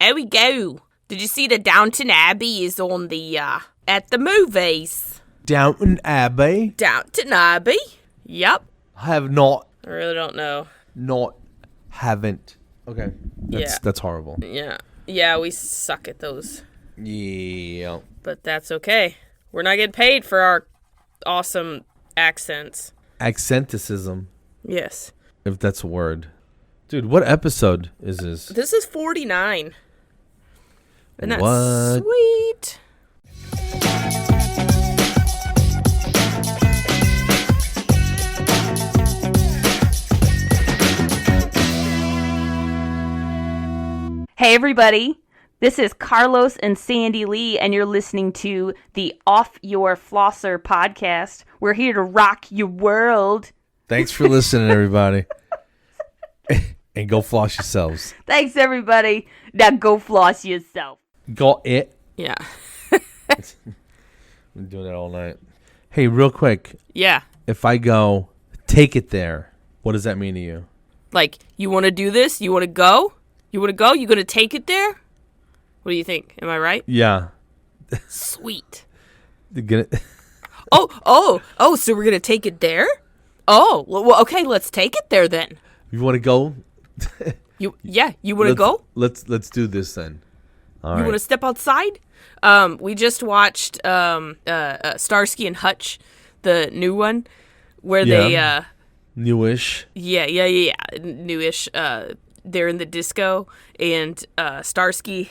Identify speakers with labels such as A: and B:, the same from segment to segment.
A: there we go. Did you see the Downton Abbey is on the, at the movies?
B: Downton Abbey?
A: Downton Abbey? Yep.
B: Have not.
A: I really don't know.
B: Haven't. Okay. That's horrible.
A: Yeah. Yeah, we suck at those.
B: Yeah.
A: But that's okay. We're not getting paid for our awesome accents.
B: Accenticism.
A: Yes.
B: If that's a word. Dude, what episode is this?
A: This is 49. And that's
B: What?
A: sweet.
C: Hey everybody, this is Carlos and Sandy Lee, and you're listening to the Off Your Flosser podcast. We're here to rock your world.
B: Thanks for listening, everybody. And go floss yourselves.
C: Thanks everybody. Now go floss yourself.
B: Go it.
A: Yeah.
B: I'm doing that all night. Hey, real quick.
A: Yeah.
B: If I go, take it there, what does that mean to you?
A: Like, you want to do this? You want to go? You want to go? You going to take it there? What do you think? Am I right?
B: Yeah.
A: Sweet.
B: Oh,
A: so we're going to take it there? Oh, well, okay, let's take it there then.
B: you want to go?
A: You want to go?
B: Let's do this then. All
A: You
B: right.
A: want to step outside? We just watched Starsky and Hutch, the new one, where they
B: newish.
A: Newish. They're in the disco, and Starsky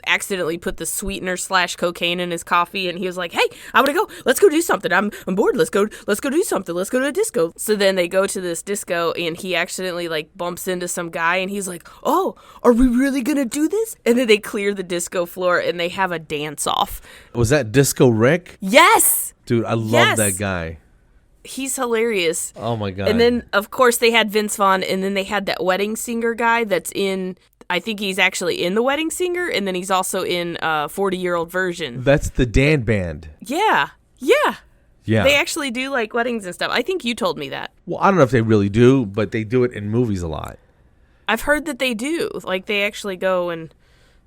A: accidentally put the sweetener / cocaine in his coffee, and he was like, "Hey, I want to go. Let's go do something. I'm bored. Let's go do something. Let's go to a disco." So then they go to this disco, and he accidentally like bumps into some guy, and he's like, "Oh, are we really gonna do this?" And then they clear the disco floor, and they have a dance off.
B: Was that Disco Rick?
A: Yes,
B: Dude, I love that guy.
A: He's hilarious.
B: Oh my God.
A: And then, of course, they had Vince Vaughn, and then they had that Wedding Singer guy that's in, I think he's actually in The Wedding Singer, and then he's also in 40-Year-Old Version.
B: That's the Dan Band.
A: Yeah. They actually do, like, weddings and stuff. I think you told me that.
B: Well, I don't know if they really do, but they do it in movies a lot.
A: I've heard that they do. Like, they actually go and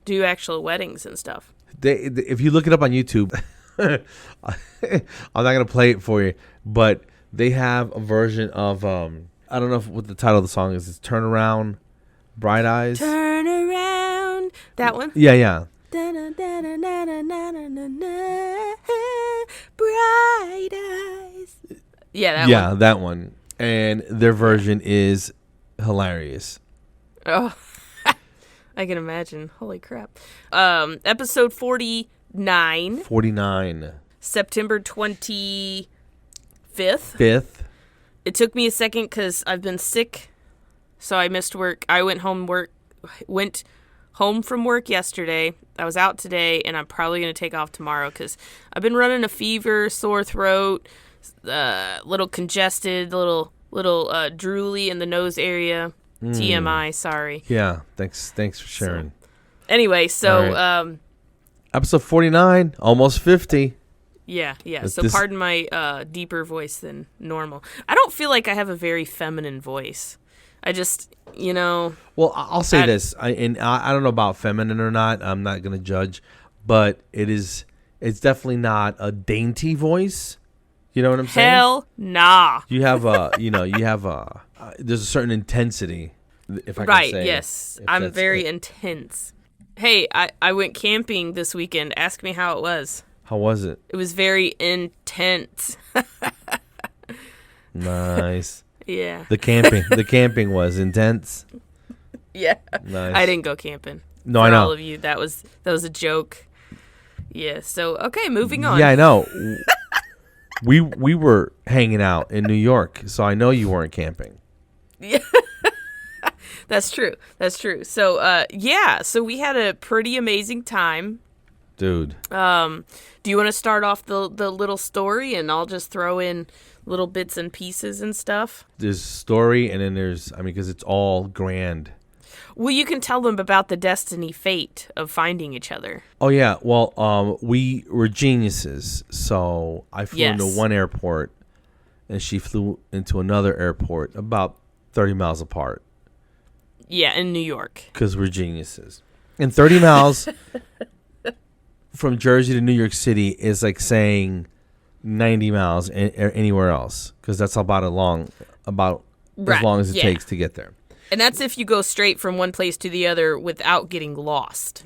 A: do actual weddings and stuff.
B: If you look it up on YouTube, I'm not going to play it for you, but they have a version of, I don't know what the title of the song is. It's Turn Around, Bright Eyes.
A: Turn around. That one?
B: Yeah.
A: Bright eyes. Yeah, that one.
B: Yeah, that one. And their version is hilarious.
A: Oh, I can imagine. Holy crap. Episode 49.
B: 49.
A: September 25th.
B: Fifth.
A: It took me a second because I've been sick, so I missed work. I went home from work yesterday. I was out today, and I'm probably going to take off tomorrow because I've been running a fever, sore throat, little congested, little drooly in the nose area. TMI, sorry.
B: Yeah, thanks for sharing.
A: Anyway, so
B: right. Episode 49, almost 50.
A: Yeah. So pardon my deeper voice than normal. I don't feel like I have a very feminine voice. I just,
B: Well, I'll say this. I don't know about feminine or not. I'm not going to judge. But it's definitely not a dainty voice. You know what I'm saying?
A: Hell nah.
B: You have there's a certain intensity, if I can say.
A: Right, yes. I'm very intense. Hey, I went camping this weekend. Ask me how it was.
B: How was it?
A: It was very intense.
B: Nice.
A: Yeah.
B: The camping was intense.
A: Yeah.
B: Nice.
A: I didn't go camping.
B: No,
A: For
B: I know.
A: all of you, that was a joke. Yeah. So okay, moving on.
B: Yeah, I know. we were hanging out in New York, so I know you weren't camping.
A: Yeah. That's true. So so we had a pretty amazing time.
B: Dude.
A: Do you want to start off the little story, and I'll just throw in little bits and pieces and stuff?
B: There's story, and then because it's all grand.
A: Well, you can tell them about the destiny fate of finding each other.
B: Oh, yeah. Well, we were geniuses. So I flew into one airport, and she flew into another airport about 30 miles apart.
A: Yeah, in New York.
B: Because we're geniuses. And 30 miles from Jersey to New York City is like saying 90 miles anywhere else, because that's about as long as it takes to get there.
A: And that's if you go straight from one place to the other without getting lost.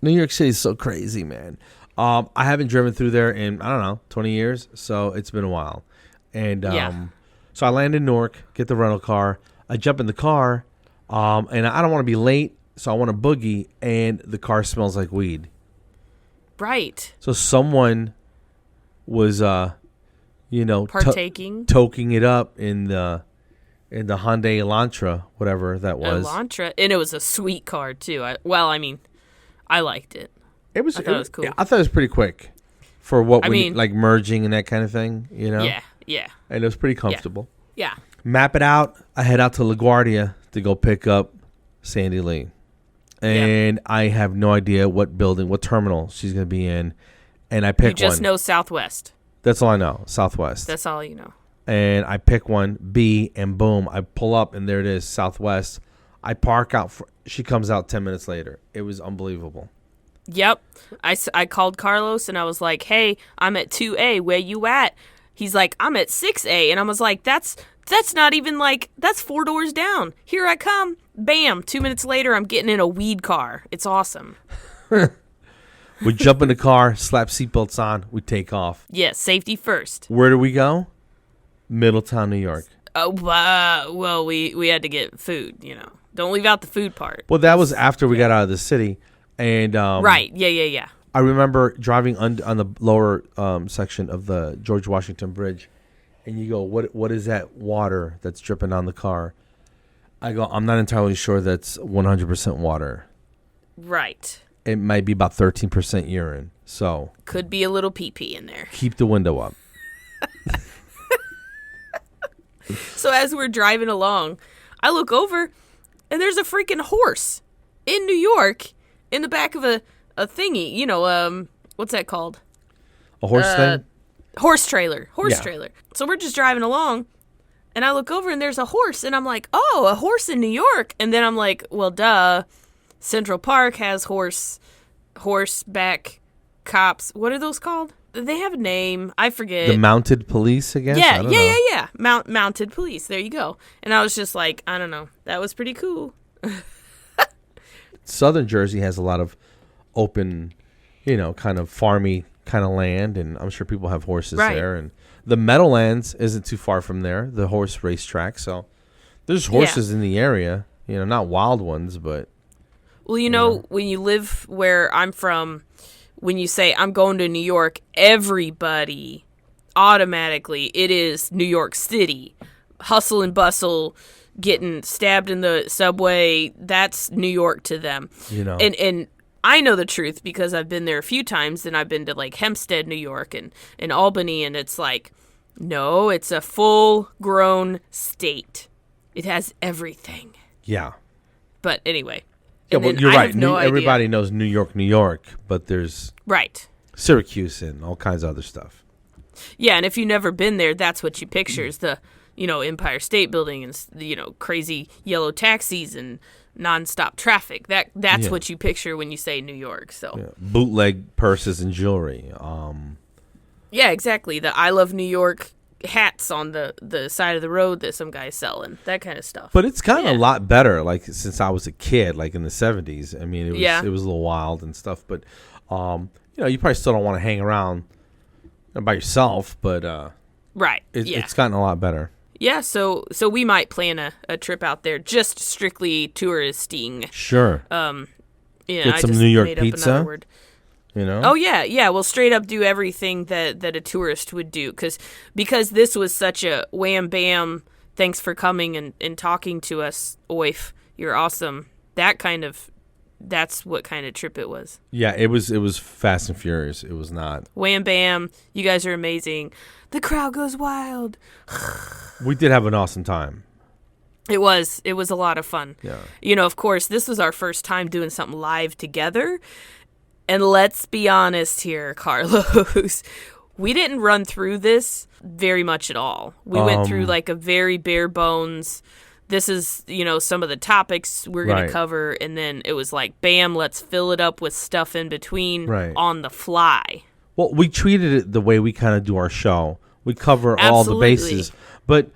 B: New York City is so crazy, man. I haven't driven through there in, I don't know, 20 years, so it's been a while. And so I land in Newark, get the rental car. I jump in the car, and I don't want to be late, so I want to boogie, and the car smells like weed.
A: Right.
B: So someone was,
A: partaking,
B: toking it up in the Hyundai Elantra, whatever that was.
A: Elantra, and it was a sweet car too. I liked it. I thought it was cool.
B: Yeah, I thought it was pretty quick for like merging and that kind of thing.
A: Yeah.
B: And it was pretty comfortable.
A: Yeah.
B: Map it out. I head out to LaGuardia to go pick up Sandy Lee. And I have no idea what building, what terminal she's going to be in. And I pick one.
A: You just know Southwest.
B: That's all I know, Southwest.
A: That's all you know.
B: And I pick one, B, and boom, I pull up, and there it is, Southwest. I park out. She comes out 10 minutes later. It was unbelievable.
A: Yep. I called Carlos, and I was like, hey, I'm at 2A. Where you at? He's like, I'm at 6A. And I was like, that's not even like, that's 4 doors down. Here I come. Bam. 2 minutes later, I'm getting in a weed car. It's awesome.
B: We jump in the car, slap seatbelts on, we take off.
A: Yes, safety first.
B: Where do we go? Middletown, New York.
A: Oh, well, we had to get food, Don't leave out the food part.
B: Well, that was after we got out of the city. And
A: right, yeah.
B: I remember driving on the lower section of the George Washington Bridge, and you go, what is that water that's dripping on the car? I go, I'm not entirely sure that's 100% water.
A: Right.
B: It might be about 13% urine. So
A: could be a little pee-pee in there.
B: Keep the window up.
A: So as we're driving along, I look over, and there's a freaking horse in New York in the back of a thingy. What's that called?
B: A horse thing?
A: Horse trailer. Trailer. So we're just driving along, and I look over, and there's a horse, and I'm like, oh, a horse in New York. And then I'm like, well, duh. Central Park has horseback cops. What are those called? They have a name. I forget.
B: The mounted police, I guess?
A: Yeah. Mounted police. There you go. And I was just like, I don't know. That was pretty cool.
B: Southern Jersey has a lot of open, kind of farmy kind of land, and I'm sure people have horses there. And the Meadowlands isn't too far from there, the horse racetrack. So there's horses in the area, not wild ones, but.
A: Well, when you live where I'm from, when you say I'm going to New York, everybody automatically, it is New York City. Hustle and bustle, getting stabbed in the subway, that's New York to them. And I know the truth because I've been there a few times, and I've been to like Hempstead, New York, and Albany, and it's like, no, it's a full-grown state. It has everything.
B: Yeah.
A: But anyway.
B: Yeah, well, you're right. Everybody knows New York, but there's Syracuse and all kinds of other stuff.
A: Yeah, and if you've never been there, that's what you picture is the, Empire State Building and, crazy yellow taxis and nonstop traffic. That's what you picture when you say New York. So
B: bootleg purses and jewelry.
A: Yeah, exactly. The I Love New York hats on the side of the road that some guy's selling, that kind of stuff.
B: But it's kind of a lot better, like since I was a kid, like in the 70s. I mean, it was a little wild and stuff, but you probably still don't want to hang around by yourself, but it's gotten a lot better.
A: Yeah, so we might plan a trip out there, just strictly touristing.
B: Sure. Get some New York pizza.
A: Oh yeah. We'll straight up do everything that a tourist would do, because this was such a wham bam. Thanks for coming and talking to us, OYF. You're awesome. That's what kind of trip it was.
B: Yeah, it was Fast and Furious. It was not
A: wham bam. You guys are amazing. The crowd goes wild.
B: We did have an awesome time.
A: It was a lot of fun.
B: Yeah.
A: Of course, this was our first time doing something live together. And let's be honest here, Carlos. We didn't run through this very much at all. We went through like a very bare bones, this is, some of the topics we're going
B: Right.
A: to cover. And then it was like, bam, let's fill it up with stuff in between
B: Right.
A: on the fly.
B: Well, we treated it the way we kind of do our show. We cover all the
A: Absolutely.
B: bases. But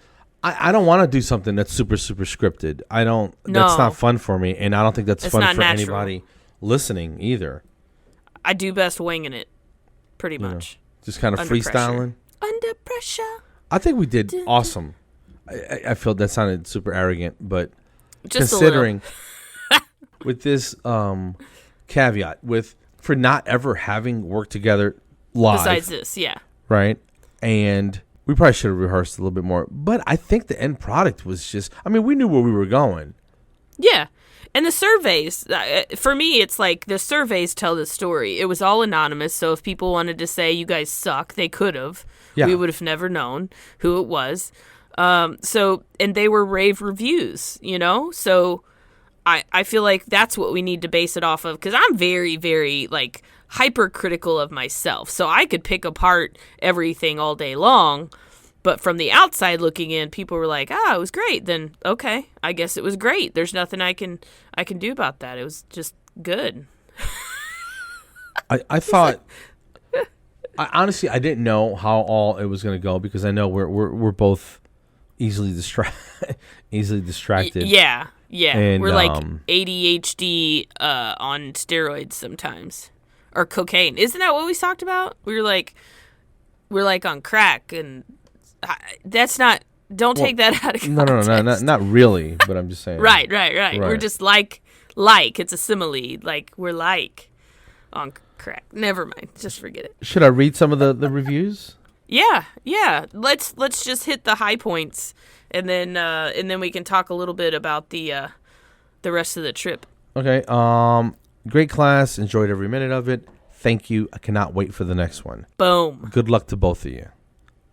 B: I don't want to do something that's super, super scripted. I don't. That's
A: No.
B: not fun for me. And I don't think that's
A: It's
B: fun
A: not
B: for
A: natural.
B: anybody listening either.
A: I do best winging it, pretty much.
B: Just kind of
A: Under
B: freestyling.
A: Under pressure.
B: I think we did awesome. I feel that sounded super arrogant, but
A: Just
B: considering with this caveat, for not ever having worked together live,
A: besides this, yeah.
B: right? And we probably should have rehearsed a little bit more. But I think the end product was just, we knew where we were going.
A: Yeah. And the surveys, for me, it's like the surveys tell the story. It was all anonymous, so if people wanted to say you guys suck, they could have.
B: Yeah.
A: We would have never known who it was. And they were rave reviews, So I feel like that's what we need to base it off of, because I'm very, very, hypercritical of myself. So I could pick apart everything all day long. But from the outside looking in, people were like, it was great. Then, okay, I guess it was great. There's nothing I can do about that. It was just good.
B: I thought, honestly, I didn't know how all it was going to go, because I know we're both easily distracted.
A: Yeah.
B: And,
A: we're like ADHD on steroids sometimes. Or cocaine. Isn't that what we talked about? We're like on crack, and that's not. Don't take that out of context.
B: No, not really. But I'm just saying.
A: Right. We're just like it's a simile. Like we're like on crack. Never mind. Just forget it.
B: Should I read some of the reviews?
A: Yeah. Let's just hit the high points, and then we can talk a little bit about the rest of the trip.
B: Okay. Great class. Enjoyed every minute of it. Thank you. I cannot wait for the next one.
A: Boom.
B: Good luck to both of you.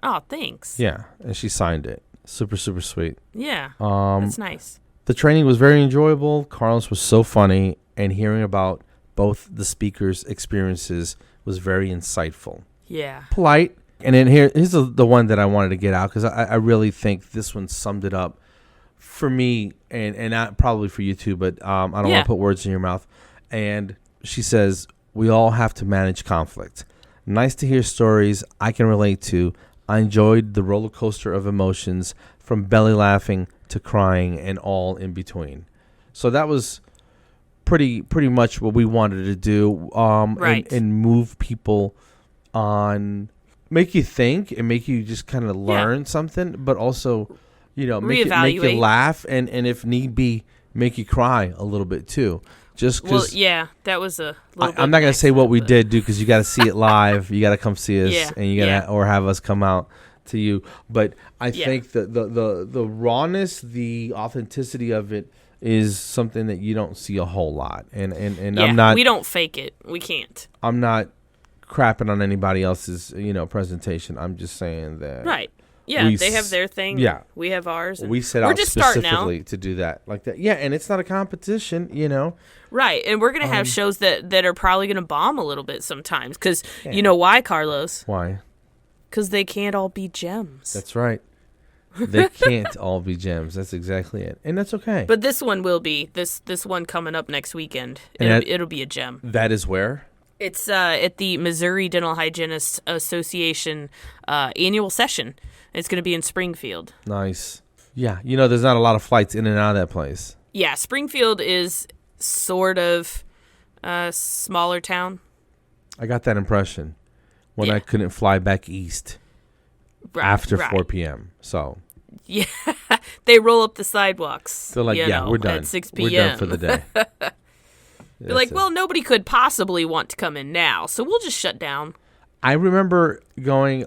A: Oh, thanks.
B: Yeah, and she signed it. Super, super sweet.
A: Yeah. That's nice.
B: The training was very enjoyable. Carlos was so funny, and hearing about both the speakers' experiences was very insightful.
A: Yeah.
B: Polite. And then here's the one that I wanted to get out, because I really think this one summed it up for me, and not probably for you too, but I don't want to put words in your mouth. And she says, we all have to manage conflict. Nice to hear stories I can relate to. I enjoyed the roller coaster of emotions, from belly laughing to crying and all in between. So that was pretty much what we wanted to do,
A: Right.
B: and move people on, make you think and make you just kind of learn something, but also, make you laugh, and if need be, make you cry a little bit too. Just because,
A: that was a little bit
B: I'm not going to say what we
A: but-
B: did, dude, because you got to see it live. You got to come see us,
A: Yeah,
B: and you got to or have us come out to you. But I
A: Yeah.
B: think that the rawness, the authenticity of it is something that you don't see a whole lot. And
A: we don't fake it. We can't.
B: I'm not crapping on anybody else's presentation. I'm just saying that
A: Right. Yeah, they have their thing.
B: Yeah.
A: We have ours. And
B: we set
A: we're
B: out
A: just starting out.
B: specifically to do that like that. Yeah, and it's not a competition,
A: Right, and we're going to have shows that are probably going to bomb a little bit sometimes. Because you know why, Carlos?
B: Why?
A: Because they can't all be gems.
B: That's right. They can't all be gems. That's exactly it. And that's okay.
A: But this one will be. This one coming up next weekend.
B: And
A: It'll be a gem.
B: that is where?
A: It's at the Missouri Dental Hygienists Association annual session. It's going to be in Springfield.
B: Nice. Yeah, there's not a lot of flights in and out of that place.
A: Yeah, Springfield is sort of a smaller town.
B: I got that impression when
A: Yeah.
B: I couldn't fly back east after 4 p.m. So
A: Yeah, they roll up the sidewalks.
B: they're like, we're done.
A: At 6 p.m.
B: We're done for the day.
A: They're like, well, nobody could possibly want to come in now, so we'll just shut down.
B: I remember going,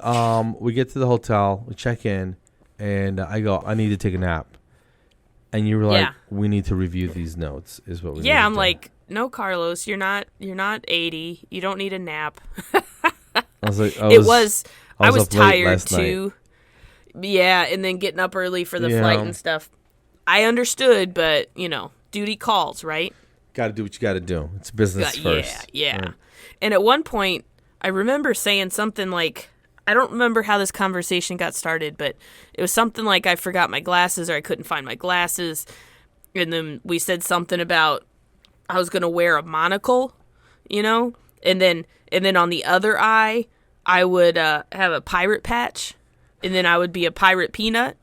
B: we get to the hotel, we check in, and I go, I need to take a nap. And you were like, we need to review these notes, is what we need to
A: I'm
B: do.
A: like, no, Carlos, you're not 80. You don't need a nap.
B: I was like,
A: I was
B: up late
A: tired
B: last
A: too. Yeah, and then getting up early for the
B: Yeah.
A: flight and stuff. I understood, but duty calls, right?
B: Got to do what you got to do. It's business first.
A: Yeah.
B: Right.
A: And at one point, I remember saying something like, I don't remember how this conversation got started, but it was something like I forgot my glasses or I couldn't find my glasses. And then we said something about I was going to wear a monocle, you know? And then on the other eye, I would have a pirate patch. And then I would be a pirate peanut,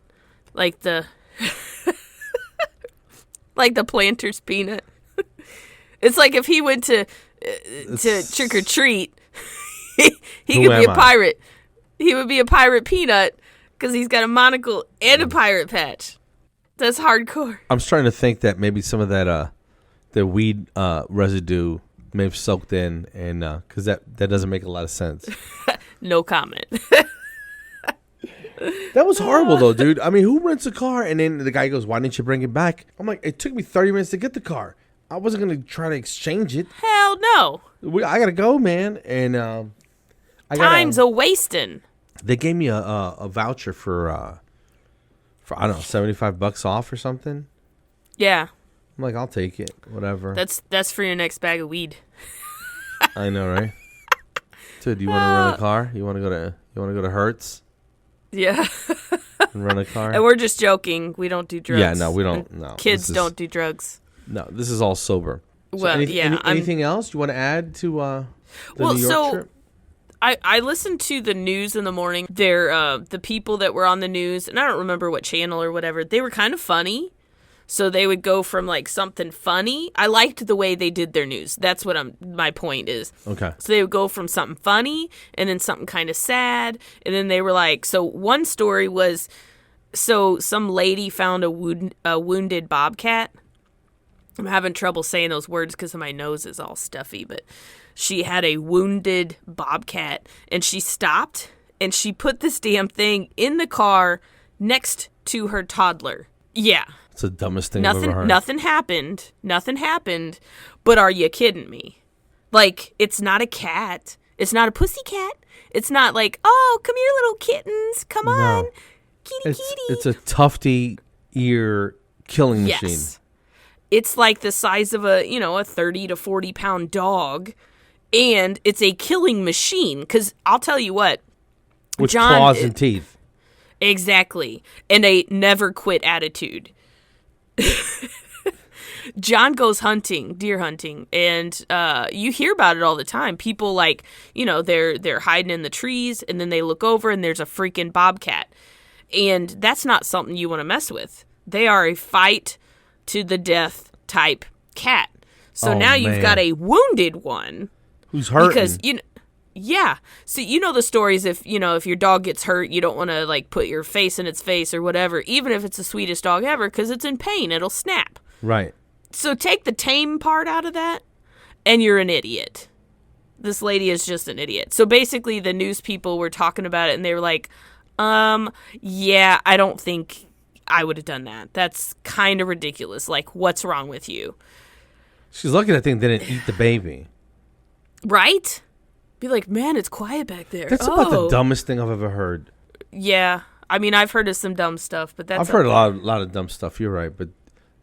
A: like the like the Planters peanut. It's like if he went to trick or treat, he could be a pirate. He would be a pirate peanut because he's got a monocle and a pirate patch. That's hardcore.
B: I'm starting to think that maybe some of that the weed residue may have soaked in, and because that doesn't make a lot of sense.
A: No comment.
B: That was horrible, though, dude. I mean, who rents a car? And then the guy goes, "Why didn't you bring it back?" I'm like, "It took me 30 minutes to get the car. I wasn't gonna try to exchange it.
A: Hell no.
B: I gotta go, man." And
A: time's a wasting.
B: They gave me a voucher for I don't know, $75 off or something.
A: Yeah.
B: I'm like, I'll take it, whatever.
A: That's for your next bag of weed.
B: I know, right? Dude, you want to rent a car? You want to go to Hertz?
A: Yeah.
B: And rent a car?
A: And we're just joking. We don't do drugs.
B: Yeah, no, we don't. No,
A: kids don't do drugs.
B: No, this is all sober. So
A: well,
B: anything else you want to add to the New York trip?
A: I listened to the news in the morning. They're the people that were on the news, and I don't remember what channel or whatever. They were kind of funny. So they would go from like something funny. I liked the way they did their news. That's what my point is.
B: Okay.
A: So they would go from something funny and then something kind of sad. And then they were like, so one story was, so some lady found a wounded bobcat. I'm having trouble saying those words because my nose is all stuffy, but she had a wounded bobcat and she stopped and she put this damn thing in the car next to her toddler. Yeah.
B: It's the dumbest thing I've ever heard.
A: Nothing happened. But are you kidding me? Like, it's not a cat. It's not a pussy cat. It's not like, oh, come here, little kittens. Come on. Kitty.
B: It's a tufty ear killing machine.
A: Yes. It's like the size of a 30 to 40 pound dog. And it's a killing machine. Because I'll tell you what.
B: With claws and teeth.
A: Exactly. And a never quit attitude. John goes deer hunting, and you hear about it all the time. People they're hiding in the trees, and then they look over, and there's a freaking bobcat. And that's not something you want to mess with. They are a fight to the death type cat. So now you've got a wounded one.
B: Who's hurting.
A: Because, yeah. So the stories if your dog gets hurt, you don't want to like put your face in its face or whatever, even if it's the sweetest dog ever, because it's in pain. It'll snap.
B: Right.
A: So take the tame part out of that and you're an idiot. This lady is just an idiot. So basically the news people were talking about it and they were like, yeah, I don't think I would have done that. That's kind of ridiculous. Like, what's wrong with you?
B: She's lucky that thing didn't eat the baby.
A: Right? Be like, man, it's quiet back there.
B: That's about the dumbest thing I've ever heard.
A: Yeah. I mean, I've heard of some dumb stuff, but that's...
B: I've heard a lot of dumb stuff. You're right. But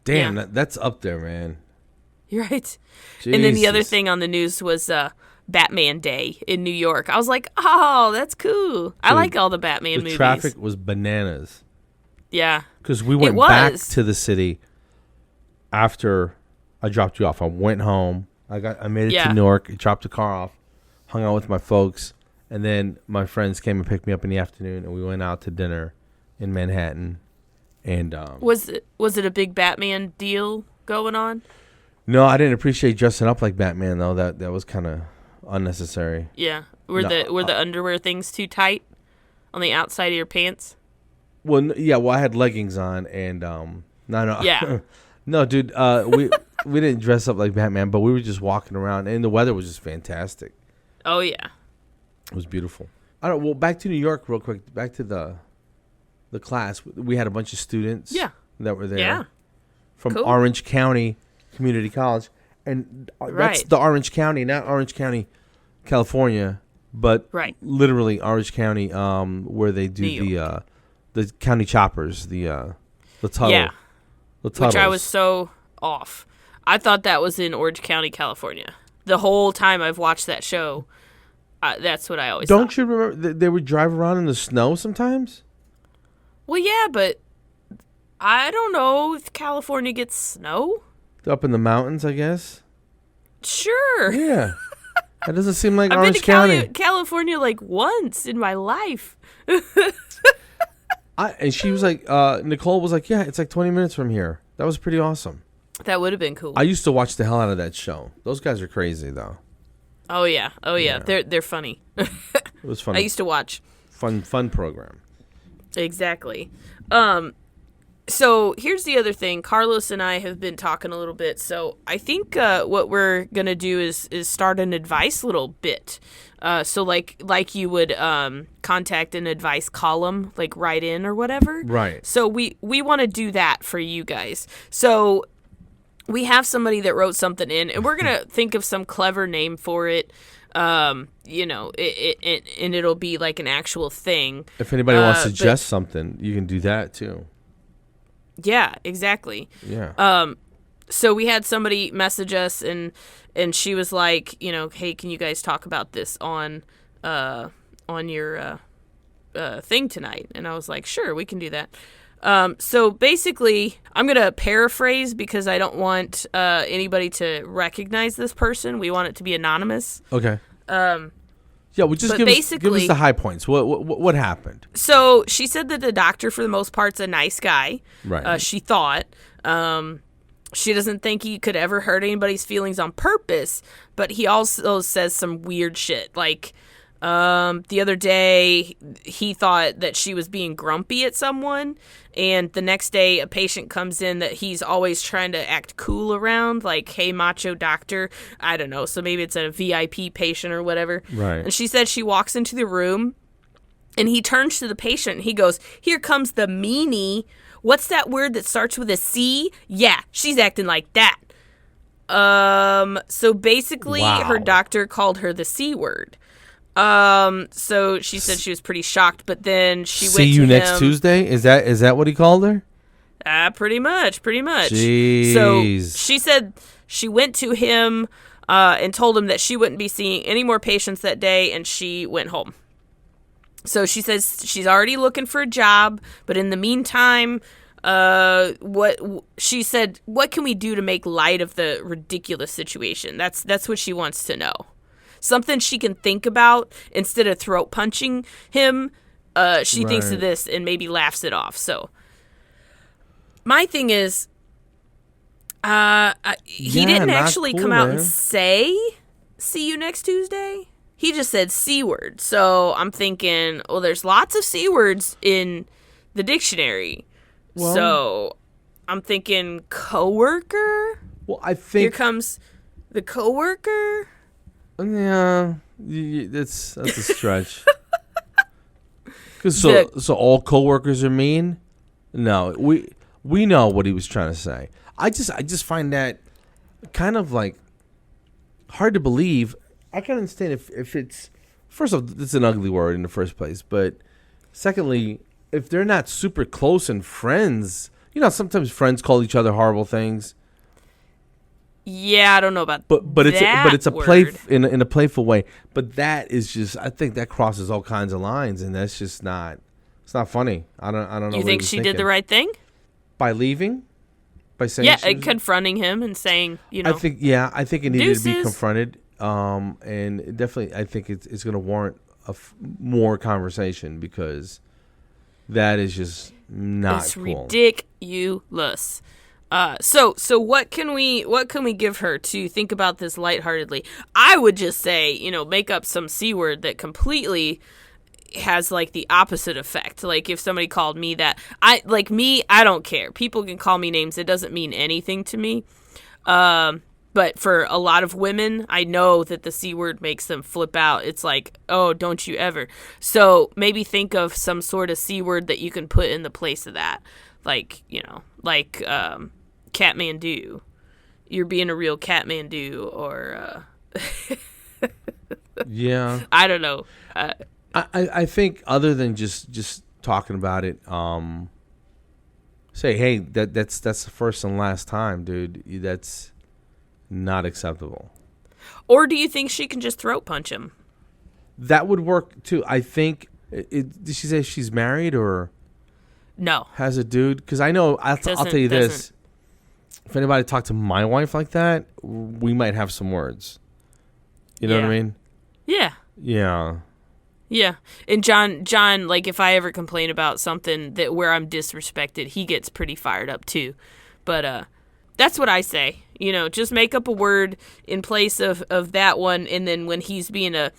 B: damn, that's up there, man.
A: You're right.
B: Jesus.
A: And then the other thing on the news was Batman Day in New York. I was like, oh, that's cool. I like all the Batman movies.
B: The traffic was bananas.
A: Yeah.
B: Because we went back to the city after I dropped you off. I went home. I made it to Newark. Dropped the car off. Hung out with my folks, and then my friends came and picked me up in the afternoon, and we went out to dinner in Manhattan. And
A: was it a big Batman deal going on?
B: No, I didn't appreciate dressing up like Batman though. That was kind of unnecessary.
A: Yeah, were the underwear things too tight on the outside of your pants?
B: Well, I had leggings on, and no,
A: yeah,
B: no, dude, we didn't dress up like Batman, but we were just walking around, and the weather was just fantastic.
A: Oh, yeah.
B: It was beautiful. Well, back to New York real quick. Back to the class. We had a bunch of students that were there.
A: Yeah.
B: From Orange County Community College. And that's the Orange County, not Orange County, California, but literally Orange County, where they do the county choppers, the tunnel. Yeah. The tunnels.
A: Which I was so off. I thought that was in Orange County, California. The whole time I've watched that show, That's what I always
B: Don't
A: thought.
B: you remember they would drive around in the snow sometimes?
A: Well, yeah, but I don't know if California gets snow.
B: Up in the mountains, I guess.
A: Sure.
B: Yeah. That doesn't seem like
A: I've been
B: Orange
A: to
B: County.
A: California like once in my life.
B: And she was like, Nicole was like, yeah, it's like 20 minutes from here. That was pretty awesome.
A: That would have been cool.
B: I used to watch the hell out of that show. Those guys are crazy, though.
A: Oh yeah. They're funny.
B: It was fun.
A: I used to watch.
B: Fun program.
A: Exactly. So here's the other thing. Carlos and I have been talking a little bit. So I think what we're gonna do is start an advice little bit. So like you would contact an advice column, like write in or whatever.
B: Right.
A: So we want to do that for you guys. So we have somebody that wrote something in, and we're gonna think of some clever name for it. And it'll be like an actual thing.
B: If anybody wants to suggest something, you can do that too.
A: Yeah, exactly.
B: Yeah.
A: So we had somebody message us, and she was like, hey, can you guys talk about this on your thing tonight? And I was like, sure, we can do that. So basically, I'm going to paraphrase because I don't want anybody to recognize this person. We want it to be anonymous.
B: Okay. Yeah, well, just give us the high points. What happened?
A: So she said that the doctor, for the most part, is a nice guy.
B: Right.
A: She thought. She doesn't think he could ever hurt anybody's feelings on purpose, but he also says some weird shit. Like, the other day, he thought that she was being grumpy at someone, and the next day, a patient comes in that he's always trying to act cool around, like, hey, macho doctor. I don't know, so maybe it's a VIP patient or whatever.
B: Right.
A: And she said she walks into the room, and he turns to the patient, and he goes, here comes the meanie. What's that word that starts with a C? Yeah, she's acting like that. So basically, her doctor called her the C word. So she said she was pretty shocked, but then she went to him.
B: See you next Tuesday? Is that what he called her?
A: Pretty much.
B: Jeez.
A: So she said she went to him and told him that she wouldn't be seeing any more patients that day, and she went home. So she says she's already looking for a job, but in the meantime, she said, what can we do to make light of the ridiculous situation? That's what she wants to know. Something she can think about instead of throat punching him. She thinks of this and maybe laughs it off. So my thing is, he didn't actually come out and say, see you next Tuesday. He just said C word. So I'm thinking, well, there's lots of C words in the dictionary. Well, so I'm thinking coworker.
B: Well, I think
A: here comes the coworker.
B: Yeah, that's a stretch. Because so all coworkers are mean? No, we know what he was trying to say. I just find that kind of like hard to believe. I can understand if it's, first off, it's an ugly word in the first place, but secondly, if they're not super close and friends, sometimes friends call each other horrible things.
A: Yeah, I don't know about
B: but it's a
A: word.
B: play in a playful way. But that is just, I think that crosses all kinds of lines, and that's just not. It's not funny. I don't know.
A: You think she did the right thing
B: by leaving, by saying
A: and confronting him and saying,
B: I think it needed
A: deuces.
B: to be confronted. And definitely, I think it's going to warrant more conversation because that is just not
A: it's
B: cool.
A: Ridiculous. So what can we give her to think about this lightheartedly? I would just say, make up some C word that completely has like the opposite effect. Like if somebody called me that, I don't care. People can call me names. It doesn't mean anything to me. But for a lot of women, I know that the C word makes them flip out. It's like, oh, don't you ever. So maybe think of some sort of C word that you can put in the place of that. Like, Catmandu. You're being a real Catmandu, or
B: yeah.
A: I don't know.
B: I think other than just talking about it, say, hey, that's the first and last time, dude. That's not acceptable.
A: Or do you think she can just throat punch him?
B: That would work too. I think. Did she say she's married or
A: No.
B: has a dude? Because I know. I'll tell you this. If anybody talked to my wife like that, we might have some words. You know what I mean?
A: Yeah.
B: Yeah.
A: Yeah. And John, like if I ever complain about something that where I'm disrespected, he gets pretty fired up too. But that's what I say. You know, just make up a word in place of that one, and then when he's being a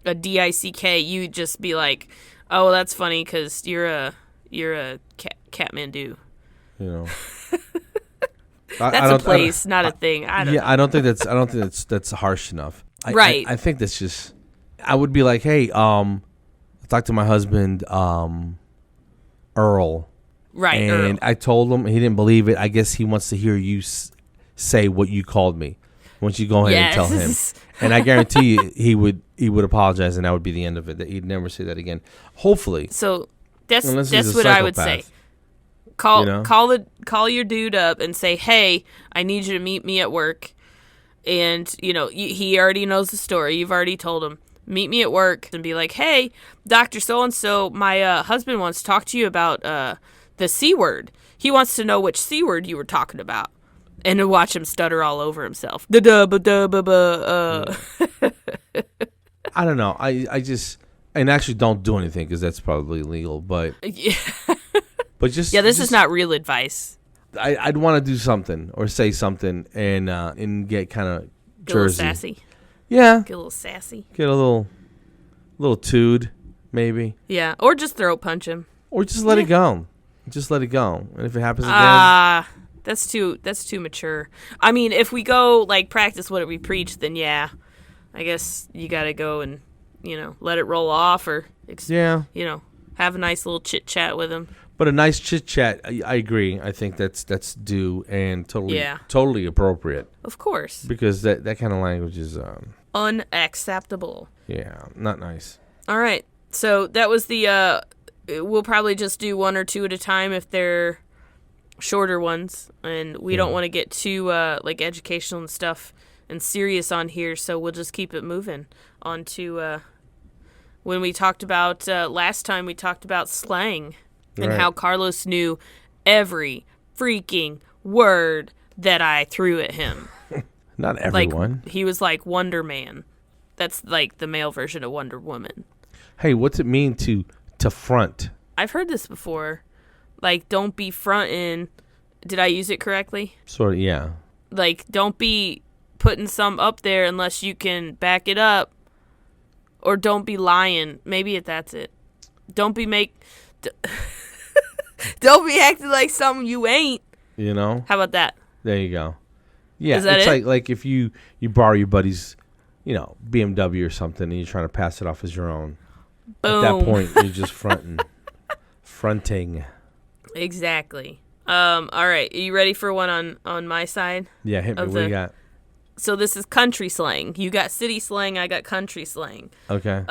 A: DICK, you just be like, "Oh, that's funny because you're a Catmandu."
B: You know.
A: That's a place, not a thing. I don't know.
B: I don't think that's harsh enough.
A: Right.
B: I think that's just. I would be like, hey, I talked to my husband, Earl.
A: Right.
B: And
A: Earl.
B: I told him, he didn't believe it. I guess he wants to hear you say what you called me. Once you go ahead and tell him, and I guarantee you, he would apologize, and that would be the end of it. That he'd never say that again. Hopefully.
A: So that's
B: Unless
A: what I would say. Call
B: You know?
A: call your dude up and say, "Hey, I need you to meet me at work." And you know he already knows the story. You've already told him. Meet me at work and be like, "Hey, Dr. So-and-so, my husband wants to talk to you about the C word. He wants to know which C word you were talking about." And to watch him stutter all over himself.
B: I don't know. I just, and actually don't do anything because that's probably illegal. But
A: Yeah.
B: but just
A: This is not real advice.
B: I'd want to do something or say something and get kind of
A: Get a little
B: Jersey.
A: sassy.
B: Yeah.
A: Get a little sassy.
B: Get a little tood, maybe.
A: Yeah. Or just throat punch him.
B: Or just let it go. Just let it go. And if it happens again.
A: That's too mature. I mean, if we go like practice what we preach, then yeah, I guess you got to go and let it roll off or have a nice little chit chat with him.
B: But a nice chit chat, I agree. I think that's due and totally appropriate.
A: Of course.
B: Because that kind of language is
A: unacceptable.
B: Yeah, not nice.
A: All right. So that was the we'll probably just do one or two at a time if they're shorter ones, and we don't want to get too like educational and stuff and serious on here, so we'll just keep it moving on to when we talked about last time we talked about slang and how Carlos knew every freaking word that I threw at him.
B: Not everyone.
A: Like, he was like Wonder Man. That's like the male version of Wonder Woman.
B: Hey, what's it mean to front?
A: I've heard this before. Like, don't be fronting. Did I use it correctly?
B: Sort of, yeah.
A: Like, don't be putting some up there unless you can back it up. Or don't be lying. Maybe that's it. Don't be don't be acting like something you ain't.
B: You know?
A: How about that?
B: There you go. Yeah,
A: Is that
B: it's
A: it?
B: like if you borrow your buddy's, BMW or something, and you're trying to pass it off as your own.
A: Boom.
B: At that point, you're just fronting.
A: Exactly. All right. Are you ready for one on my side?
B: Yeah, hit me. What do you got?
A: So this is country slang. You got city slang. I got country slang.
B: Okay.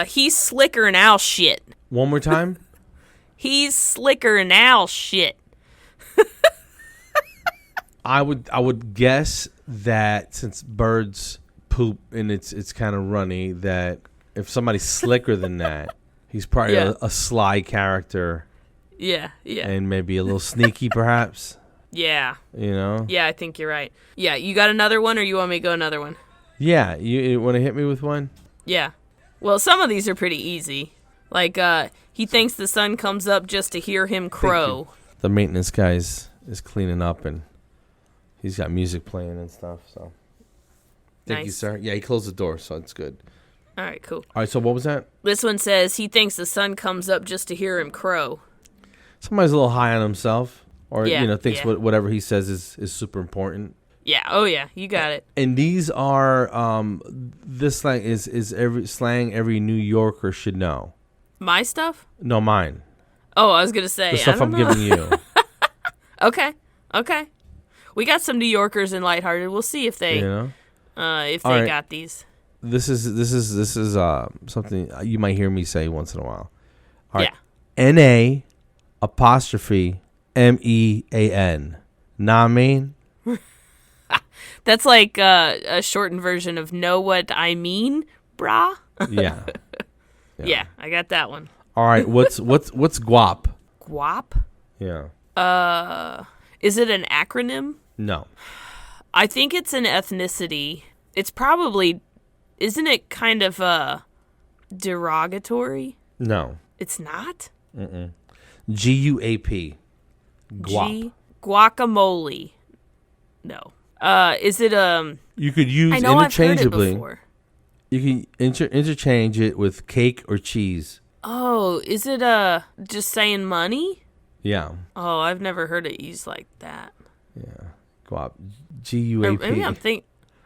A: He's slicker than Al shit.
B: One more time.
A: He's slicker than Al shit.
B: I would guess that since birds poop and it's kind of runny, that if somebody's slicker than that, he's probably a sly character.
A: Yeah.
B: And maybe a little sneaky, perhaps.
A: Yeah.
B: Yeah,
A: I think you're right. Yeah, you got another one, or you want me to go another one?
B: Yeah, you want to hit me with one?
A: Yeah. Well, some of these are pretty easy. Like, he thinks the sun comes up just to hear him crow.
B: The maintenance guy is cleaning up, and he's got music playing and stuff, so. Thank you, sir. Yeah, he closed the door, so it's good.
A: All right, cool.
B: All right, so what was that?
A: This one says he thinks the sun comes up just to hear him crow.
B: Somebody's a little high on himself, or thinks
A: yeah.
B: whatever he says is super important.
A: Yeah. Oh yeah. You got it.
B: And these are this slang is every New Yorker should know.
A: My stuff?
B: No, mine.
A: Oh, I was gonna say
B: The stuff I'm giving you.
A: Okay. We got some New Yorkers in Lighthearted. We'll see if they got these.
B: This is something you might hear me say once in a while. All right.
A: Yeah.
B: N-A''MEAN. Nah, I mean.
A: That's like a shortened version of know what I mean, brah?
B: Yeah.
A: Yeah, I got that one.
B: All right. What's guap?
A: Guap?
B: Yeah.
A: Is it an acronym?
B: No.
A: I think it's an ethnicity. It's probably, isn't it kind of derogatory?
B: No.
A: It's not?
B: GUAP. Guap.
A: Guacamole. No. Is it
B: You could use
A: I know I've heard it
B: interchangeably.
A: before.
B: You can interchange it with cake or cheese.
A: Oh, is it just saying money?
B: Yeah.
A: Oh, I've never heard it used like that.
B: Yeah. Guap.
A: Or maybe
B: GUAP.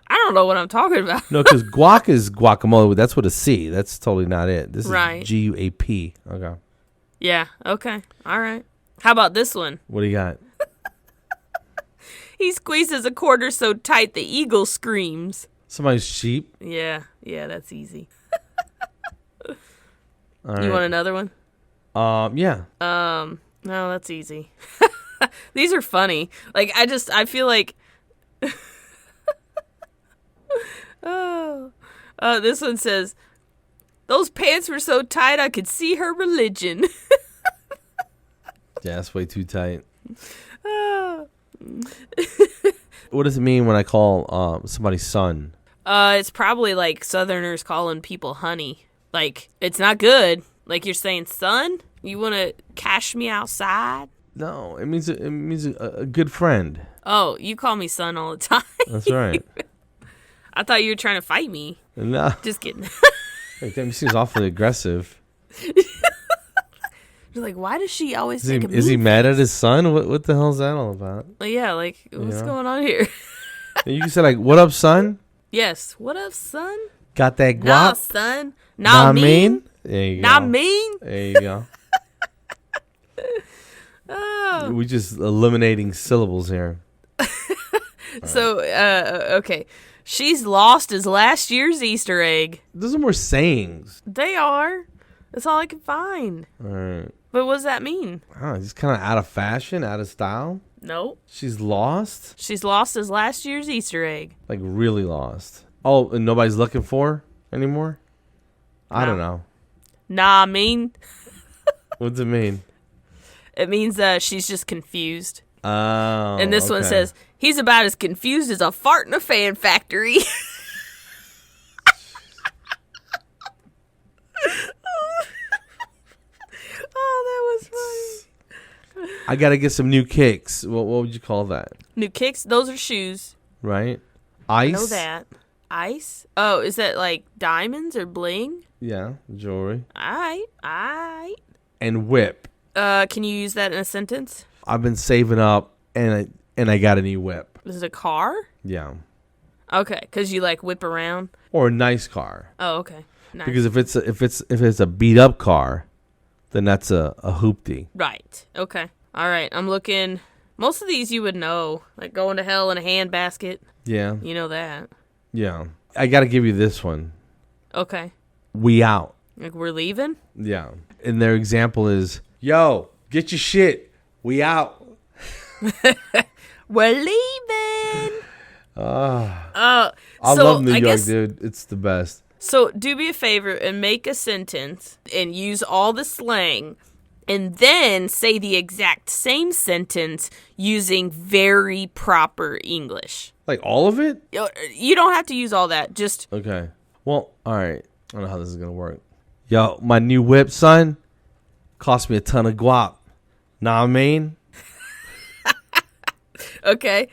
A: I don't know what I'm talking about.
B: No, because guac is guacamole. That's with a C. That's totally not it. This
A: Right.
B: is GUAP. Okay.
A: Yeah, okay. All right. How about this one?
B: What do you got?
A: He squeezes a quarter so tight the eagle screams.
B: Somebody's sheep.
A: Yeah, that's easy.
B: All
A: You
B: right.
A: want another one?
B: Yeah.
A: No, that's easy. These are funny. Like, I feel like... this one says, those pants were so tight I could see her religion.
B: Yeah, that's way too tight. What does it mean when I call somebody son?
A: It's probably like Southerners calling people honey. Like, it's not good. Like, you're saying, son, you want to cash me outside?
B: No, it means a good friend.
A: Oh, you call me son all the time.
B: That's right.
A: I thought you were trying to fight me.
B: No,
A: Just kidding.
B: hey, damn, he seems awfully aggressive.
A: You're like, why does she always
B: Is
A: think of me?
B: he mad at his son? What the hell is that all about?
A: Yeah, like, what's
B: Yeah.
A: going on here?
B: And you can say like, "What up, son?
A: Yes. What up, son?
B: Got that guap?
A: Nah, son. Nah, mean.
B: There you go.
A: Nah, mean.
B: There you go.
A: Oh.
B: We just eliminating syllables here.
A: So, okay. She's lost as last year's Easter egg.
B: Those are more sayings.
A: They are. That's all I can find.
B: All right.
A: But what does that mean?
B: Oh, just kind of out of fashion, out of style.
A: Nope.
B: She's lost,
A: She's lost as last year's Easter egg.
B: like really lost. Oh, and nobody's looking for her anymore. I don't know.
A: Nah, mean.
B: What's it mean?
A: It means she's just confused.
B: Oh.
A: And this one
B: okay.
A: says, he's about as confused as a fart in a fan factory. Oh, that was funny.
B: I gotta get some new kicks. What would you call that?
A: New kicks, those are shoes.
B: Right? Ice.
A: I know that. Ice? Oh, is that like diamonds or bling?
B: Yeah, jewelry.
A: Aight.
B: And whip.
A: Can you use that in a sentence?
B: I've been saving up, and I got a new whip.
A: Is it a car?
B: Yeah,
A: Okay, because you like whip around.
B: or a nice car.
A: Oh, okay. Nice.
B: Because if it's a beat up car, then that's a hoopty.
A: Right. Okay. All right. I'm looking. Most of these you would know, like going to hell in a handbasket.
B: Yeah,
A: You know that.
B: yeah. I gotta give you this one.
A: Okay.
B: We out.
A: Like we're leaving.
B: Yeah. And their example is, yo, get your shit. We out.
A: We're leaving.
B: I
A: So,
B: love New
A: I
B: York,
A: guess-
B: dude. It's the best.
A: So do me a favor and make a sentence and use all the slang and then say the exact same sentence using very proper English.
B: Like all of it?
A: You don't have to use all that. Just
B: Okay. Well, all right. I don't know how this is gonna work. Yo, my new whip, son, cost me a ton of guap. Nah, I mean.
A: okay.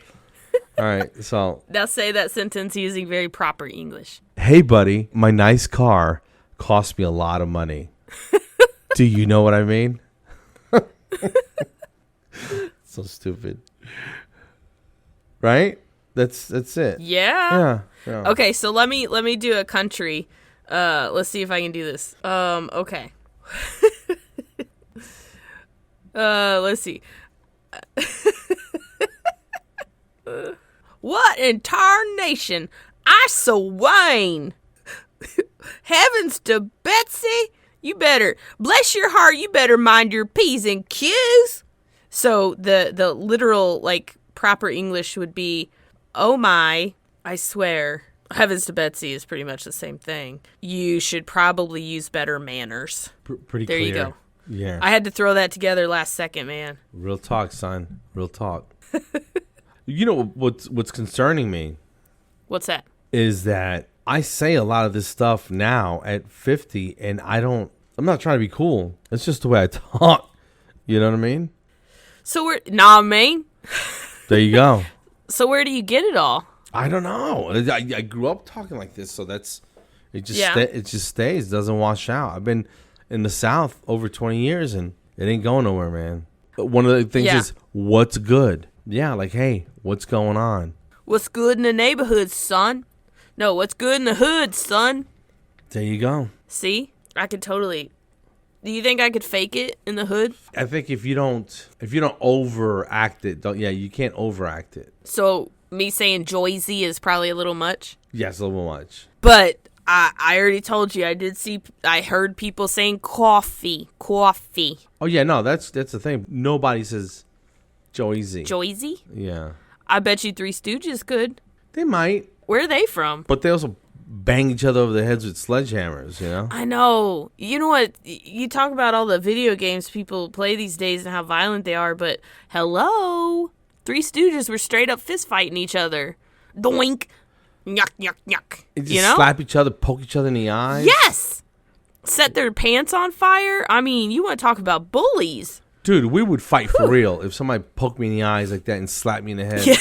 B: All right. So,
A: Now say that sentence using very proper English.
B: hey, buddy, my nice car cost me a lot of money. Do you know what I mean? So stupid. Right? That's it.
A: Yeah.
B: Yeah.
A: Okay, so let me do a country. Let's see if I can do this. Okay. Let's see. What in tarnation? I so Wayne. Heavens to Betsy. You better bless your heart. You better mind your P's and Q's. So the literal like proper English would be, oh my, I swear, Heavens to Betsy is pretty much the same thing. You should probably use better manners.
B: Pretty
A: there
B: clear.
A: There you go.
B: Yeah.
A: I had to throw that together last second, man.
B: Real talk, son. Real talk. You know what's concerning me?
A: What's that?
B: Is that I say a lot of this stuff now at 50, and I'm not trying to be cool. It's just the way I talk. You know what I mean?
A: So man.
B: There you go.
A: So where do you get it all?
B: I don't know. I grew up talking like this, so it just stays. It doesn't wash out. I've been in the South over 20 years, and it ain't going nowhere, man. But one of the things is, what's good? Yeah, like, hey, what's going on?
A: What's good in the neighborhood, son? No, what's good in the hood, son?
B: There you go.
A: See? I could totally... Do you think I could fake it in the hood?
B: I think if you don't overact it, you can't overact it.
A: So me saying Joyzy is probably a little much?
B: Yes, a little much.
A: But I already told you, I heard people saying coffee.
B: Oh yeah, no, that's the thing. Nobody says Joyzy.
A: Joyzy?
B: Yeah.
A: I bet you Three Stooges could.
B: They might.
A: Where are they from?
B: But they also bang each other over the heads with sledgehammers, you know?
A: I know. You know what? You talk about all the video games people play these days and how violent they are, but hello? Three Stooges were straight up fist fighting each other. Doink. Yuck, yuck, yuck.
B: They just slap each other, poke each other in the eyes.
A: Yes! Set their pants on fire. I mean, you want to talk about bullies.
B: Dude, we would fight for real if somebody poked me in the eyes like that and slapped me in the head.
A: Yeah.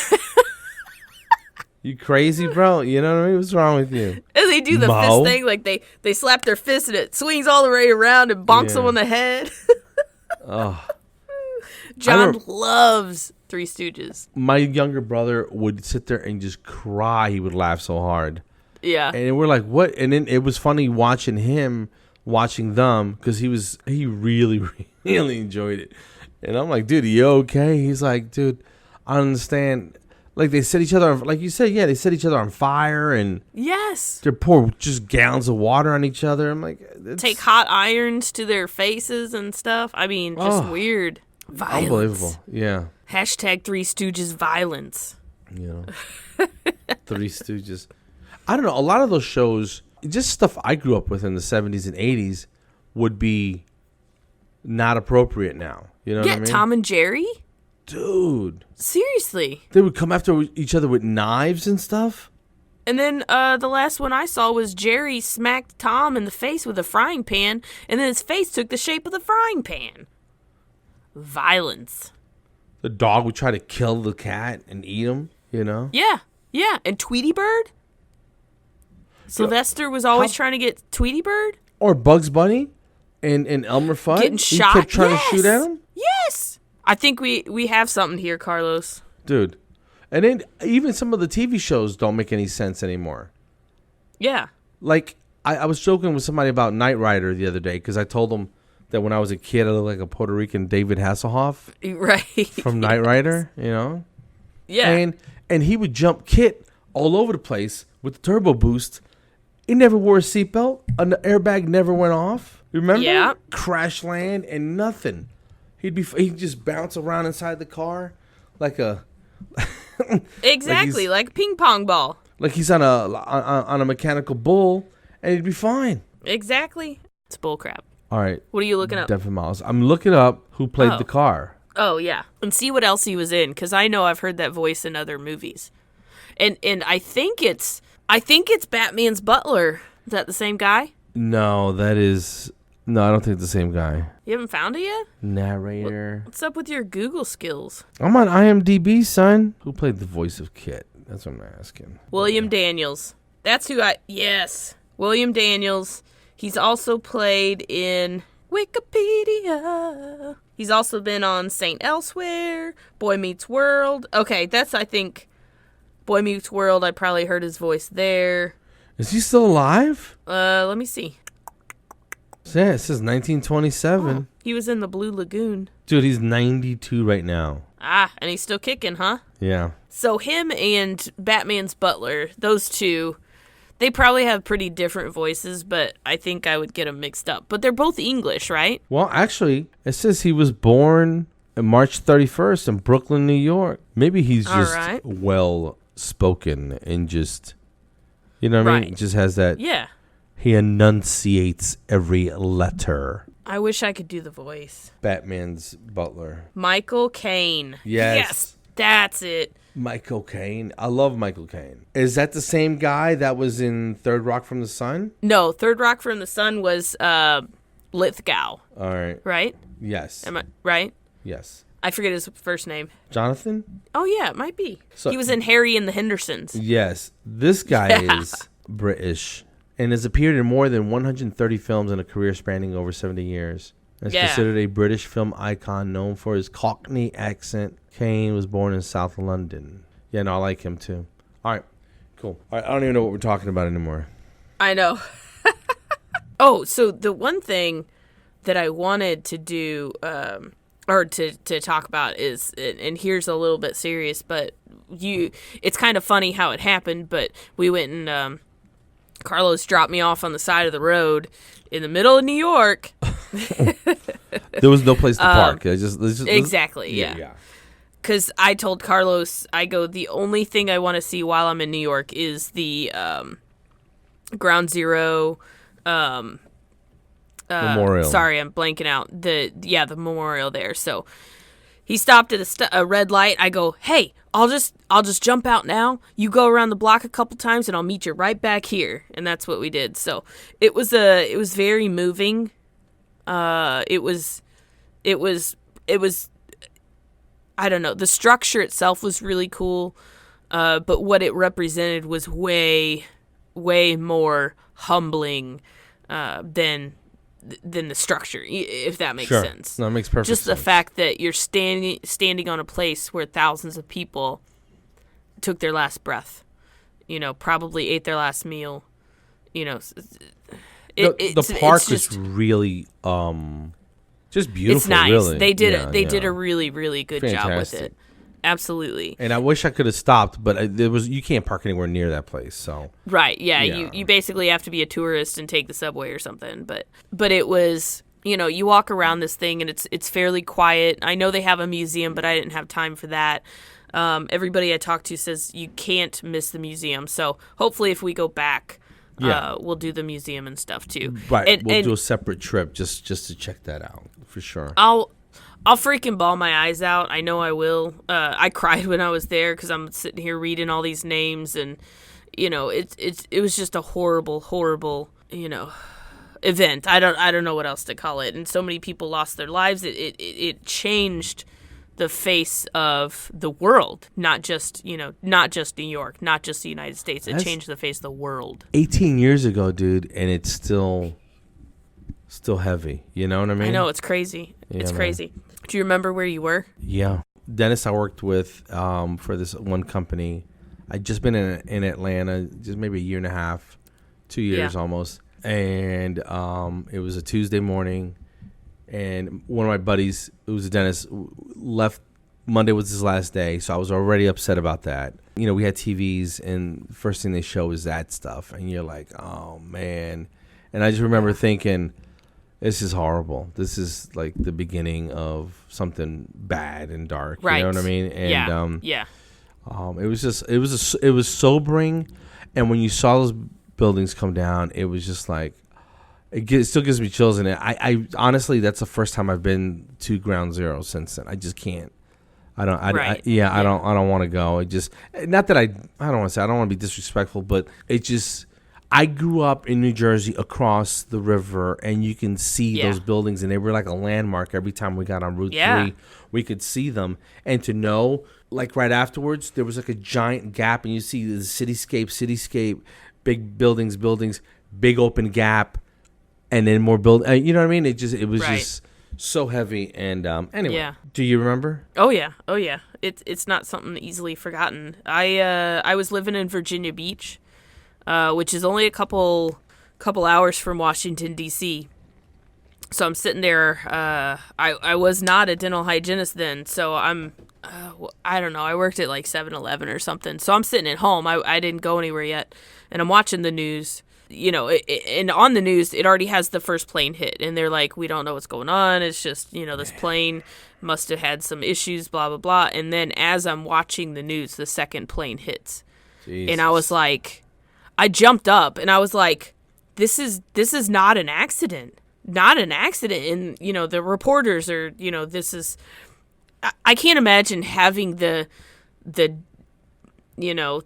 B: You crazy, bro? You know what I mean? What's wrong with you?
A: And they do the fist thing, like they slap their fist and it swings all the way around and bonks them on the head.
B: Oh.
A: John loves Three Stooges.
B: My younger brother would sit there and just cry. He would laugh so hard.
A: Yeah.
B: And we're like, what? And then it was funny watching them, because he really, really enjoyed it. And I'm like, dude, are you okay? He's like, dude, I don't understand. Like, they set each other, like you said, they set each other on fire, and
A: yes,
B: they pour just gallons of water on each other. I'm like,
A: take hot irons to their faces and stuff. I mean, just weird. Violence.
B: Unbelievable. Yeah.
A: Hashtag Three Stooges violence.
B: You know, Three Stooges. I don't know. A lot of those shows, just stuff I grew up with in the 70s and 80s, would be not appropriate now. You know what I mean?
A: Tom and Jerry?
B: Dude.
A: Seriously.
B: They would come after each other with knives and stuff.
A: And then the last one I saw was Jerry smacked Tom in the face with a frying pan, and then his face took the shape of the frying pan. Violence.
B: The dog would try to kill the cat and eat him, you know?
A: Yeah. Yeah. And Tweety Bird? Sylvester was always trying to get Tweety Bird?
B: Or Bugs Bunny and Elmer Fudd.
A: Getting shot.
B: He kept trying to shoot at him?
A: Yes. I think we have something here, Carlos.
B: Dude. And then even some of the TV shows don't make any sense anymore.
A: Yeah.
B: Like, I was joking with somebody about Knight Rider the other day, because I told them that when I was a kid, I looked like a Puerto Rican David Hasselhoff.
A: Right.
B: From Knight Rider, you know?
A: Yeah.
B: And he would jump Kit all over the place with the turbo boost. He never wore a seatbelt. An airbag never went off. Remember?
A: Yeah.
B: Crash land and nothing. He'd just bounce around inside the car like a
A: exactly like a ping pong ball.
B: Like he's on a mechanical bull, and he'd be fine.
A: Exactly. It's bullcrap.
B: All right.
A: What are you looking up?
B: Devin Miles. I'm looking up who played the car.
A: Oh yeah, and see what else he was in, because I know I've heard that voice in other movies, and I think it's Batman's butler. Is that the same guy?
B: No, I don't think it's the same guy.
A: You haven't found it yet?
B: Narrator.
A: What's up with your Google skills?
B: I'm on IMDb, son. Who played the voice of Kit? That's what I'm asking.
A: William Daniels. That's who yes. William Daniels. He's also played in Wikipedia. He's also been on Saint Elsewhere, Boy Meets World. Okay, that's, I think, Boy Meets World. I probably heard his voice there.
B: Is he still alive?
A: Let me see.
B: Yeah, it says 1927.
A: Oh, he was in the Blue Lagoon.
B: Dude, he's 92 right now.
A: Ah, and he's still kicking, huh?
B: Yeah.
A: So him and Batman's butler, those two, they probably have pretty different voices, but I think I would get them mixed up. But they're both English, right?
B: Well, actually, it says he was born on March 31st in Brooklyn, New York. Maybe he's just well-spoken and just You know what I mean?
A: Right.
B: It just has that.
A: Yeah.
B: He enunciates every letter.
A: I wish I could do the voice.
B: Batman's butler.
A: Michael Caine.
B: Yes.
A: That's it.
B: Michael Caine. I love Michael Caine. Is that the same guy that was in Third Rock from the Sun?
A: No, Third Rock from the Sun was Lithgow,
B: All right.
A: right?
B: Yes.
A: Am I right?
B: Yes.
A: I forget his first name.
B: Jonathan?
A: Oh, yeah, it might be.
B: So-
A: He was in Harry and the Hendersons.
B: Yes. This guy is British and has appeared in more than 130 films in a career spanning over 70 years. Is
A: Yeah.
B: considered a British film icon known for his Cockney accent. Caine was born in South London. Yeah, no, I like him too. All right, cool. All right, I don't even know what we're talking about anymore.
A: I know. Oh, so the one thing that I wanted to do, or to talk about is, and here's a little bit serious, but it's kind of funny how it happened, but we went and Carlos dropped me off on the side of the road in the middle of New York.
B: There was no place to park.
A: Exactly, yeah. Because I told Carlos, I go, the only thing I want to see while I'm in New York is the Ground Zero
B: Memorial.
A: Sorry, I'm blanking out. The memorial there. So he stopped at a red light. I go, hey, I'll just jump out now. You go around the block a couple times, and I'll meet you right back here. And that's what we did. So it was very moving. It was. I don't know. The structure itself was really cool, but what it represented was way, way more humbling than the structure, if that makes sense.
B: No, it makes perfect sense.
A: Just the fact that you're standing on a place where thousands of people took their last breath, probably ate their last meal,
B: the park is really just beautiful.
A: It's nice.
B: Really.
A: They did a really, really good job with
B: Fantastic.
A: it. Absolutely.
B: And I wish I could have stopped, but you can't park anywhere near that place. So
A: right, yeah.
B: Yeah.
A: You basically have to be a tourist and take the subway or something. But it was, you walk around this thing and it's fairly quiet. I know they have a museum, but I didn't have time for that. Everybody I talked to says you can't miss the museum. So hopefully, if we go back, we'll do the museum and stuff too.
B: Right, we'll do a separate trip just to check that out for sure.
A: I'll freaking bawl my eyes out. I know I will. I cried when I was there because I'm sitting here reading all these names, and it was just a horrible, horrible event. I don't know what else to call it. And so many people lost their lives. It changed the face of the world, not just New York, not just the United States. It changed the face of the world.
B: 18 years ago, dude, and it's still heavy. You know what I mean?
A: I know, it's crazy.
B: Yeah,
A: it's
B: man.
A: crazy. Do you remember where you were?
B: Yeah. Dennis I worked with for this one company. I'd just been in Atlanta just maybe a year and a half, 2 years almost. And it was a Tuesday morning. And one of my buddies, who was a dentist, left. Monday was his last day, so I was already upset about that. We had TVs, and the first thing they show is that stuff. And you're like, oh, man. And I just remember thinking, this is horrible. This is like the beginning of something bad and dark.
A: Right.
B: You know what I mean? And
A: yeah.
B: It was sobering. And when you saw those buildings come down, it was just like, it still gives me chills in it. I honestly, that's the first time I've been to Ground Zero since then. I just can't. I don't want to go. It just, not that I don't want to say, I don't want to be disrespectful, but it just, I grew up in New Jersey across the river, and you can see those buildings, and they were like a landmark. Every time we got on Route 3, we could see them. And to know, like right afterwards, there was like a giant gap, and you see the cityscape, big buildings, big open gap, and then more you know what I mean? It was just so heavy. And anyway, do you remember?
A: Oh yeah. It's not something easily forgotten. I was living in Virginia Beach, which is only a couple hours from Washington D.C. So I'm sitting there. I was not a dental hygienist then, so I don't know. I worked at like 7-Eleven or something. So I'm sitting at home. I didn't go anywhere yet, and I'm watching the news. And on the news, it already has the first plane hit, and they're like, we don't know what's going on. It's just, this plane must have had some issues, blah, blah, blah. And then as I'm watching the news, the second plane hits.
B: Jesus.
A: And I was like, I jumped up and I was like, this is not an accident. Not an accident. And, you know, the reporters are, you know, this is, I can't imagine having the you know,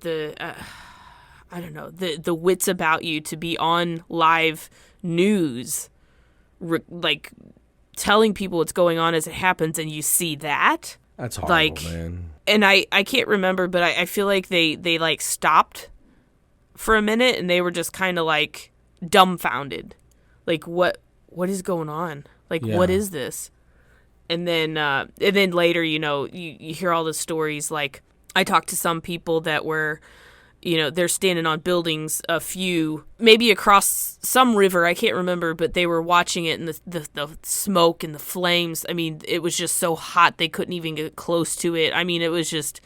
A: I don't know, the wits about you to be on live news, like telling people what's going on as it happens, and you see that.
B: That's horrible,
A: like,
B: man.
A: And I can't remember, but I feel like they like stopped for a minute and they were just kind of like dumbfounded. Like, what is going on? Like, what is this? And then later, you know, you hear all the stories. Like, I talked to some people that were, you know, they're standing on buildings, a few, maybe across some river, I can't remember, but they were watching it, and the smoke and the flames, I mean, it was just so hot they couldn't even get close to it. I mean, it was just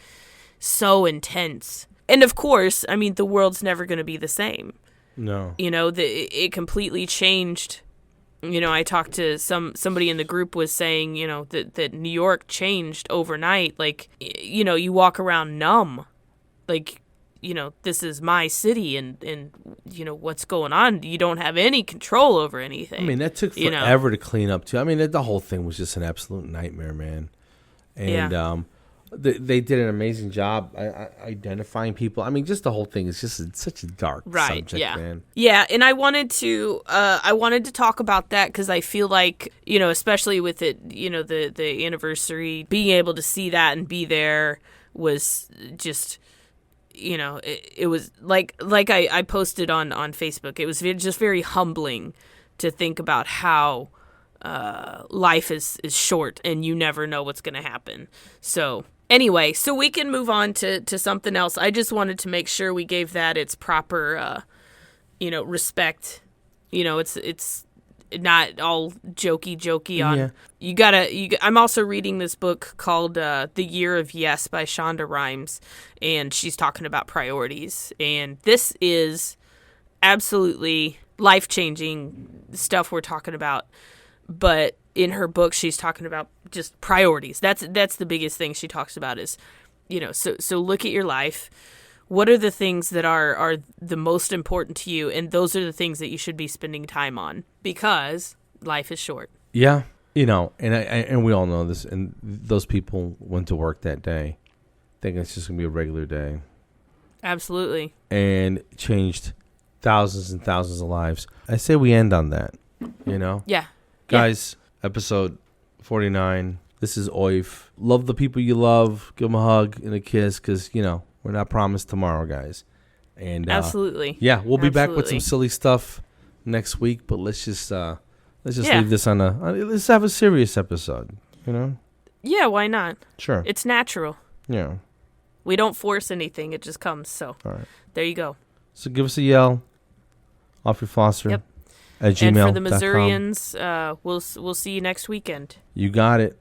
A: so intense. And of course, I mean, the world's never going to be the same.
B: No.
A: You know, it completely changed. You know, I talked to somebody in the group was saying, you know, that New York changed overnight. Like, you know, you walk around numb. Like, you know, this is my city, and you know, what's going on? You don't have any control over anything.
B: I mean, that took forever to clean up, too. I mean, the whole thing was just an absolute nightmare, man. And they did an amazing job identifying people. I mean, just the whole thing is just such a dark subject, man.
A: Yeah, and I wanted to talk about that because I feel like, you know, especially with it, you know, the anniversary, being able to see that and be there was just, you know, it was like I posted on Facebook. It was just very humbling to think about how life is short and you never know what's going to happen. So anyway, so we can move on to something else. I just wanted to make sure we gave that its proper, you know, respect. You know, it's not all jokey on. Yeah. You gotta. I'm also reading this book called The Year of Yes by Shonda Rhimes, and she's talking about priorities. And this is absolutely life-changing stuff we're talking about. But in her book, she's talking about just priorities. That's the biggest thing she talks about is, you know, so look at your life. What are the things that are the most important to you? And those are the things that you should be spending time on because life is short.
B: Yeah. You know, and we all know this. And those people went to work that day thinking it's just going to be a regular day.
A: Absolutely. And
B: changed thousands and thousands of lives. I say we end on that, you know?
A: Yeah.
B: Guys, episode 49. This is OYF. Love the people you love. Give them a hug and a kiss because, you know, we're not promised tomorrow, guys. And
A: absolutely.
B: Yeah, we'll be back with some silly stuff next week, but let's just leave this on let's have a serious episode, you know?
A: Yeah, why not?
B: Sure.
A: It's natural.
B: Yeah.
A: We don't force anything. It just comes. So
B: all right.
A: There you go.
B: So give us a yell off your flosser.
A: Yep.
B: At gmail.com.
A: And for the Missourians, we'll see you next weekend.
B: You got it.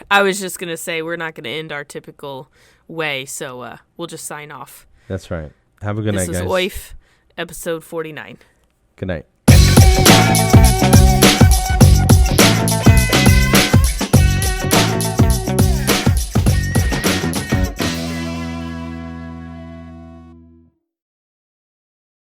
A: I was just going to say we're not going to end our typical way, so we'll just sign off.
B: That's right. Have a good night, guys.
A: This is OYF, episode 49.
B: Good night.